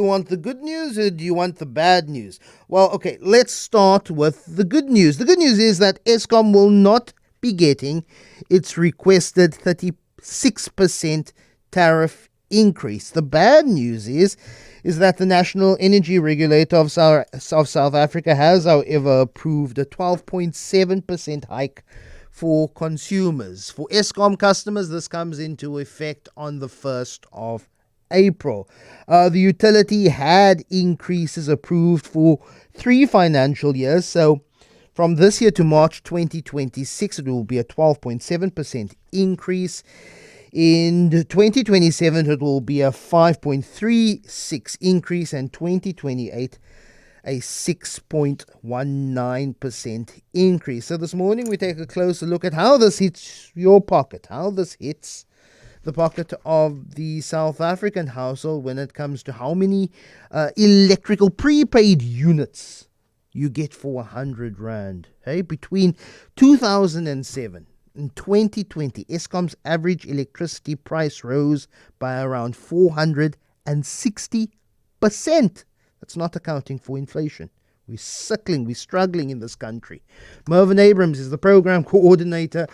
want the good news or do you want the bad news? Well, okay, let's start with the good news. The good news is that Eskom will not be getting its requested 36% tariff increase. The bad news is that the National Energy Regulator of South Africa has, however, approved a 12.7% hike for consumers. For Eskom customers, this comes into effect on the 1st of April. The utility had increases approved for 3 financial years, so from this year to March 2026, it will be a 12.7% increase. In 2027, it will be a 5.36 increase, and 2028, a 6.19% increase. So this morning, we take a closer look at how this hits your pocket, how this hits the pocket of the South African household when it comes to how many electrical prepaid units you get for 100 Rand. Hey, between 2007 and 2020, Eskom's average electricity price rose by around 460%. That's not accounting for inflation. We're struggling in this country. Mervyn Abrahams is the program coordinator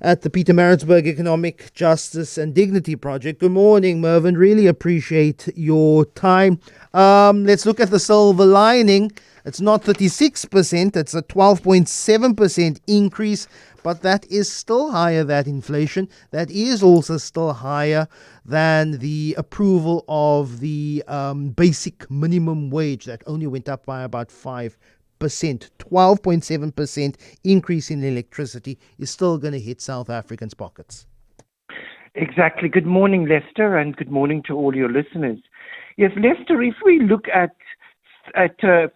at the Pietermaritzburg Economic Justice and Dignity Project. Good morning, Mervyn. Really appreciate your time. Let's look at the silver lining. It's not 36%, it's a 12.7% increase, but that is still higher than inflation. That is also still higher than the approval of the basic minimum wage that only went up by about 5%. 12.7% increase in electricity is still going to hit South Africans' pockets. Exactly. Good morning, Lester, and good morning to all your listeners. Yes, Lester, if we look at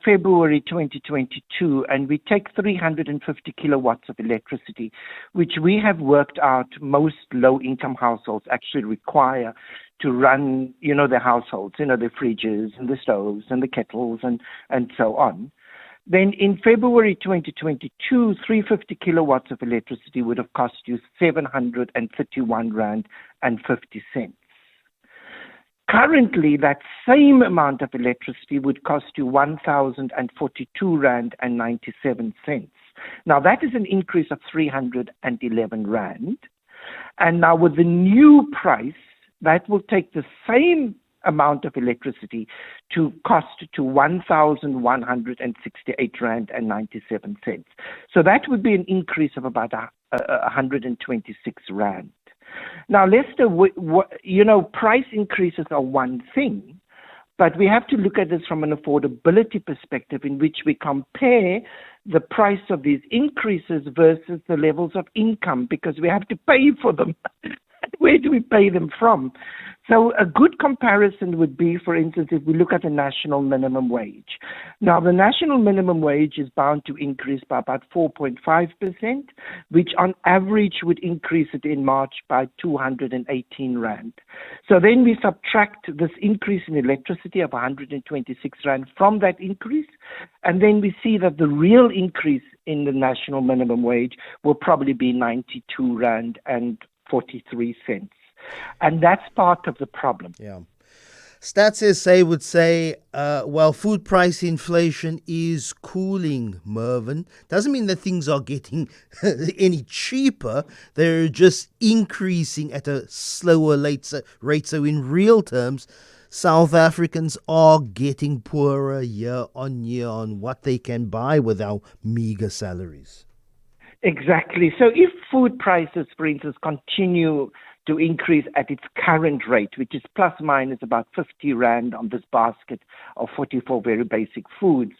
February 2022, and we take 350 kilowatts of electricity, which we have worked out most low-income households actually require to run, their households, their fridges and the stoves and the kettles and so on. Then in February 2022, 350 kilowatts of electricity would have cost you 731 Rand and 50 cents. Currently, that same amount of electricity would cost you 1,042 Rand and 97 cents. Now, that is an increase of 311 Rand. And now with the new price, that will take the same amount of electricity to cost to 1,168 Rand and 97 cents. So that would be an increase of about 126 Rand. Now, Lester, price increases are one thing, but we have to look at this from an affordability perspective in which we compare the price of these increases versus the levels of income, because we have to pay for them. Where do we pay them from? So a good comparison would be, for instance, if we look at the national minimum wage. Now, the national minimum wage is bound to increase by about 4.5%, which on average would increase it in March by 218 Rand. So then we subtract this increase in electricity of 126 Rand from that increase, and then we see that the real increase in the national minimum wage will probably be 92 Rand and 43 cents. And that's part of the problem. Yeah. Stats SA would say, food price inflation is cooling, Mervyn. Doesn't mean that things are getting any cheaper. They're just increasing at a slower rate. So in real terms, South Africans are getting poorer year on year on what they can buy with our meager salaries. Exactly. So if food prices, for instance, continue to increase at its current rate, which is plus minus about 50 Rand on this basket of 44 very basic foods,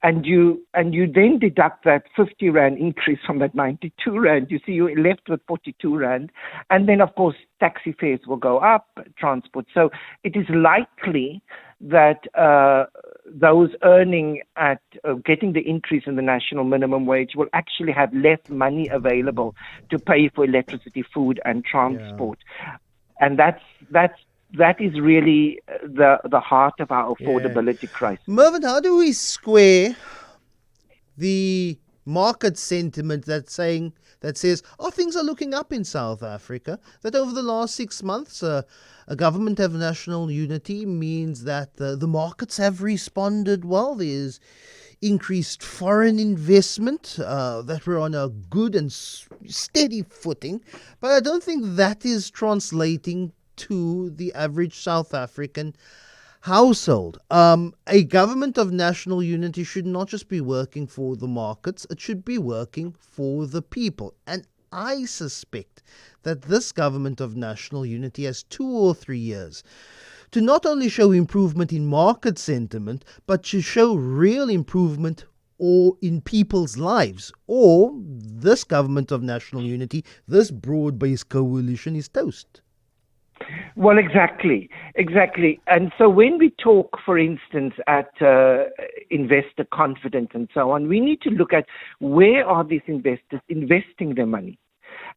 and you then deduct that 50 Rand increase from that 92 Rand, you see you're left with 42 Rand. And then, of course, taxi fares will go up, transport. So it is likely that those earning at getting the increase in the national minimum wage will actually have less money available to pay for electricity, food, and transport. Yeah. And that is really the heart of our affordability crisis. Mervyn, how do we square the market sentiment that says, oh, things are looking up in South Africa, that over the last 6 months, a government of national unity means that the markets have responded well. There's increased foreign investment, that we're on a good and steady footing. But I don't think that is translating to the average South African household. A government of national unity should not just be working for the markets, it should be working for the people. And I suspect that this government of national unity has 2 or 3 years to not only show improvement in market sentiment, but to show real improvement or in people's lives. Or this government of national unity, this broad-based coalition is toast. Well, exactly. And so when we talk, for instance, at investor confidence and so on, we need to look at where are these investors investing their money.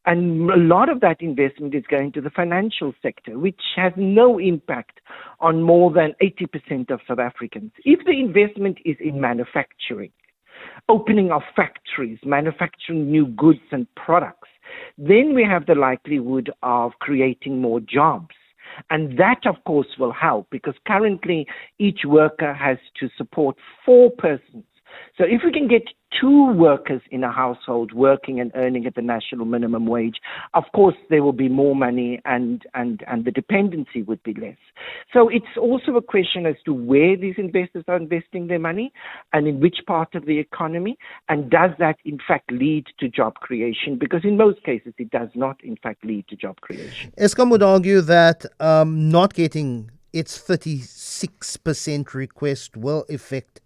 And a lot of that investment is going to the financial sector, which has no impact on more than 80% of South Africans. If the investment is in manufacturing, opening of factories, manufacturing new goods and products, then we have the likelihood of creating more jobs. And that, of course, will help because currently each worker has to support 4 persons. So if we can get 2 workers in a household working and earning at the national minimum wage, of course there will be more money and the dependency would be less. So it's also a question as to where these investors are investing their money and in which part of the economy, and does that in fact lead to job creation? Because in most cases it does not in fact lead to job creation. Eskom would argue that not getting its 36% request will affect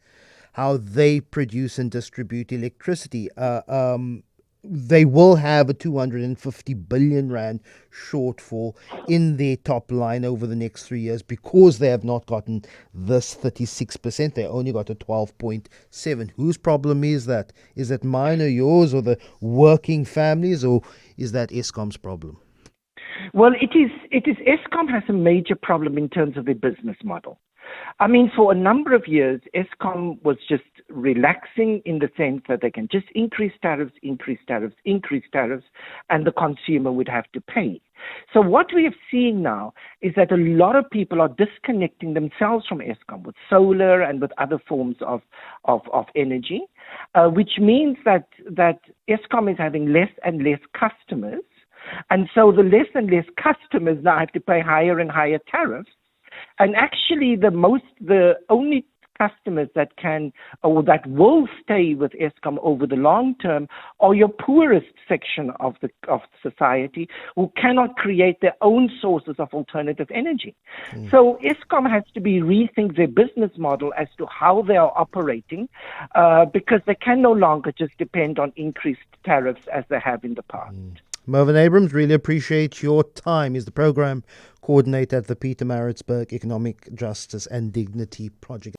how they produce and distribute electricity. They will have a 250 billion rand shortfall in their top line over the next 3 years because they have not gotten this 36%. They only got a 12.7. Whose problem is that? Is that mine or yours or the working families, or is that Eskom's problem? Well, it is. Eskom has a major problem in terms of their business model. I mean, for a number of years, Eskom was just relaxing in the sense that they can just increase tariffs, and the consumer would have to pay. So what we are seeing now is that a lot of people are disconnecting themselves from Eskom with solar and with other forms of energy, which means that Eskom is having less and less customers. And so the less and less customers now have to pay higher and higher tariffs. And actually, the only customers that can or that will stay with Eskom over the long term are your poorest section of society who cannot create their own sources of alternative energy. So Eskom has to rethink their business model as to how they are operating, because they can no longer just depend on increased tariffs as they have in the past. Mervyn Abrahams, really appreciate your time. He's the program coordinator at the Pietermaritzburg Economic Justice and Dignity Project.